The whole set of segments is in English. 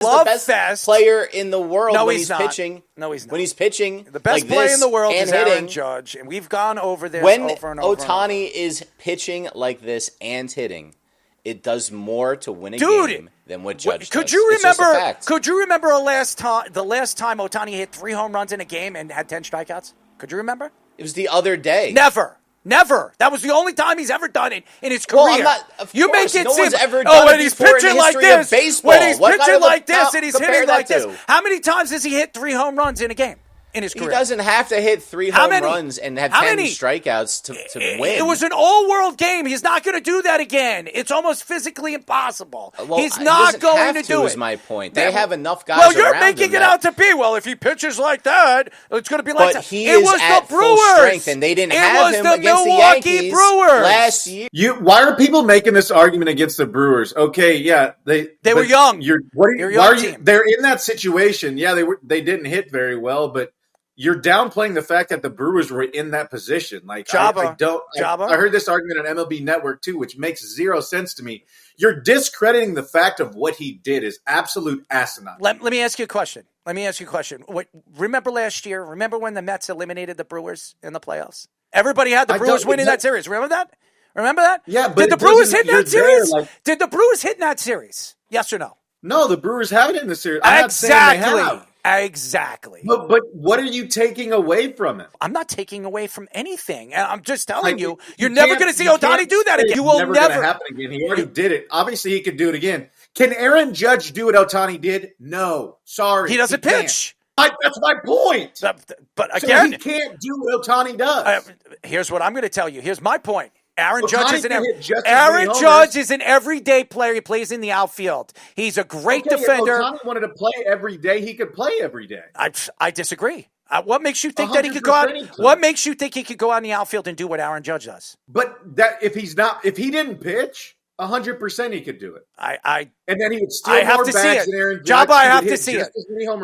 the best player in the world when he's pitching. No, he's not. When he's pitching, the best player in the world is Aaron Judge, and we've gone over this over and over. When Ohtani is pitching like this and hitting, it does more to win a game than what Judge does. Could you remember? Could you remember the last time Ohtani hit 3 home runs in a game and had 10 strikeouts? Could you remember? It was the other day. Never. That was the only time he's ever done it in his career. Well, you make it no seem. One's ever done when it he's before pitching in the like history this, of baseball. when he's pitching like this and he's hitting like this, to? how many times has he hit 3 home runs in a game? In his career. He doesn't have to hit 3 home runs and have 10 strikeouts to win. It was an all-world game. He's not going to do that again. It's almost physically impossible. He's not going to do it. Is my point. They have enough guys around him. Well, you're making it out to be, if he pitches like that, it's going to be like that. But he is at full strength, and they didn't have him against the Yankees last year. Why are people making this argument against the Brewers? Okay, yeah, they were young. They're in that situation. Yeah, they didn't hit very well, but you're downplaying the fact that the Brewers were in that position. I heard this argument on MLB Network too, which makes zero sense to me. You're discrediting the fact of what he did is absolute asinine. Let me ask you a question. Remember last year? Remember when the Mets eliminated the Brewers in the playoffs? Everybody had the Brewers winning that series. Remember that? Yeah, but did the Brewers hit that series? Did the Brewers hit in that series? Yes or no? No, the Brewers have it in the series. I'm not saying they have. Exactly. But what are you taking away from it? I'm not taking away from anything. I'm just telling you, you're never going to see Ohtani do that again. You will never. Going to happen again. He already did it. Obviously, he could do it again. Can Aaron Judge do what Ohtani did? No. Sorry. He doesn't pitch. That's my point. But again, he can't do what Ohtani does. Here's what I'm going to tell you. Here's my point. Aaron Judge is an everyday player. He plays in the outfield. He's a great defender. If Ohtani wanted to play every day, he could play every day. I disagree. What makes you think that he could go out? What makes you think he could go out in the outfield and do what Aaron Judge does? But if he didn't pitch, 100% he could do it. And then he would steal more bags than Aaron Judge. I have to see it.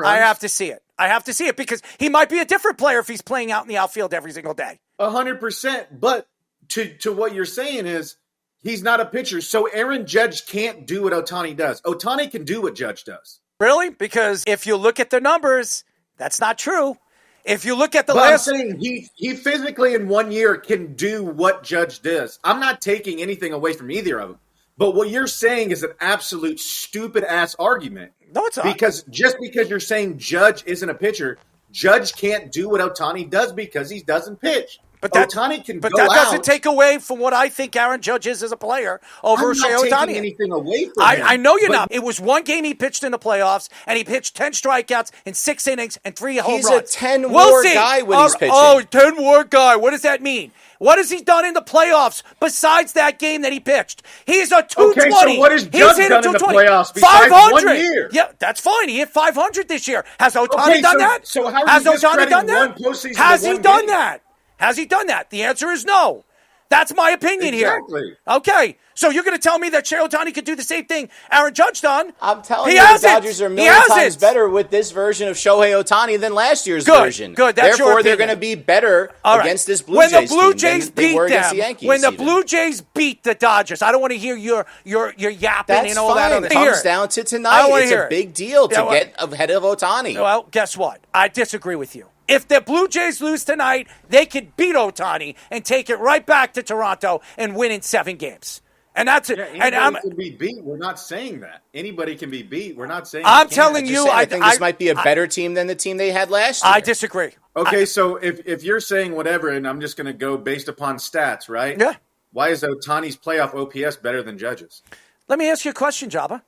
I have to see it. I have to see it because he might be a different player if he's playing out in the outfield every single day. 100%. But to what you're saying is he's not a pitcher, so Aaron Judge can't do what Ohtani does. Ohtani can do what Judge does. Really? Because if you look at the numbers, that's not true. If you look at I'm saying he physically in 1 year can do what Judge does. I'm not taking anything away from either of them. But what you're saying is an absolute stupid-ass argument. No, it's not. Because just because you're saying Judge isn't a pitcher, Judge can't do what Ohtani does because he doesn't pitch. But Ohtani can go out. But that doesn't take away from what I think Aaron Judge is as a player over Shohei Ohtani. I'm not taking anything away from him. I know you're not. It was one game he pitched in the playoffs, and he pitched 10 strikeouts in 6 innings and 3 home runs. He's a 10-WAR guy when he's pitching. 10-WAR guy. What does that mean? What has he done in the playoffs besides that game that he pitched? He's a 220. Okay, so what has Judge done in the playoffs besides 500. 1 year? Yeah, that's fine. He hit 500 this year. Has Ohtani done that? So how are you discrediting one postseason to one game? Has he done that? Has he done that? The answer is no. That's my opinion here. Okay, so you're going to tell me that Shohei Ohtani could do the same thing Aaron Judge done? I'm telling you, the Dodgers are a million times better with this version of Shohei Ohtani than last year's version. Good, that's Therefore, your opinion. they're going to be better against this Blue Jays team than they were against the Yankees. When the Blue Jays beat the Dodgers, I don't want to hear your yapping and all that. It comes down to tonight. It's a big deal to get ahead of Ohtani. Well, guess what? I disagree with you. If the Blue Jays lose tonight, they could beat Ohtani and take it right back to Toronto and win in 7 games. And that's it. Anybody can be beat. We're not saying that. Anybody can be beat. We're not saying I'm telling you, I think this might be a better team than the team they had last year. I disagree. Okay, so if you're saying whatever, and I'm just going to go based upon stats, right? Yeah. Why is Ohtani's playoff OPS better than Judge's? Let me ask you a question, Jabba.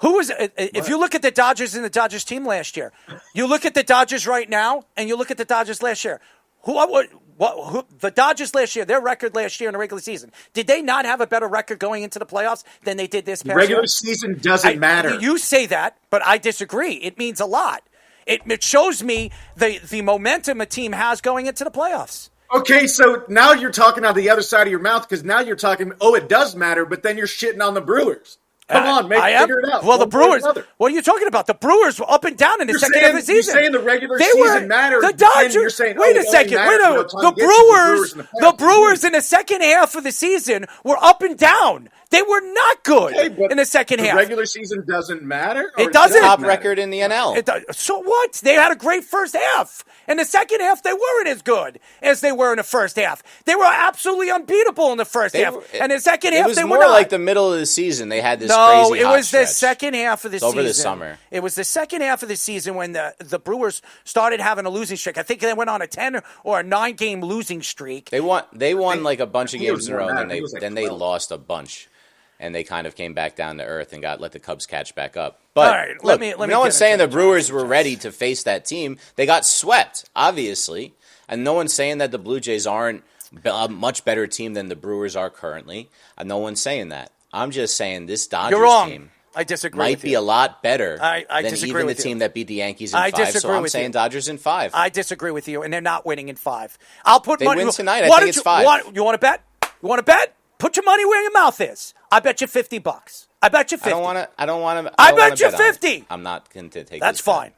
If you look at the Dodgers and the Dodgers team last year, you look at the Dodgers right now, and you look at the Dodgers last year. The Dodgers last year, their record last year in the regular season, did they not have a better record going into the playoffs than they did this past year? Regular season doesn't matter. You say that, but I disagree. It means a lot. It shows me the momentum a team has going into the playoffs. Okay, so now you're talking out of the other side of your mouth because now you're talking, it does matter, but then you're shitting on the Brewers. Come on, figure it out. Well, the Brewers, what are you talking about? The Brewers were up and down in the second half of the season. You're saying the regular season mattered. The Dodgers, you're saying, wait a second. The Brewers in the second half of the season were up and down. They were not good in the second half. Regular season doesn't matter? It doesn't. Top record in the NL. So what? They had a great first half. In the second half, they weren't as good as they were in the first half. They were absolutely unbeatable in the first half. And in the second half, they were not. It was more like the middle of the season. They had this crazy No, it was stretch. the second half of the season. Over the summer. It was the second half of the season when the Brewers started having a losing streak. I think they went on a 10 or a 9-game losing streak. They won like a bunch of games in a row, and then they lost a bunch. And they kind of came back down to earth and let the Cubs catch back up. But all right, look, let me no one's saying the Brewers were ready to face that team. They got swept, obviously. And no one's saying that the Blue Jays aren't a much better team than the Brewers are currently. And no one's saying that. I'm just saying this Dodgers team I disagree might be a lot better I than even the team that beat the Yankees in 5. So I'm saying Dodgers in 5. I disagree with you, and they're not winning in 5. I'll put they money. Win tonight. I think it's 5. You want to bet? You want to bet? Put your money where your mouth is. I bet you $50. I bet you 50. I don't want to. I bet you 50. I'm not going to take. That's fine.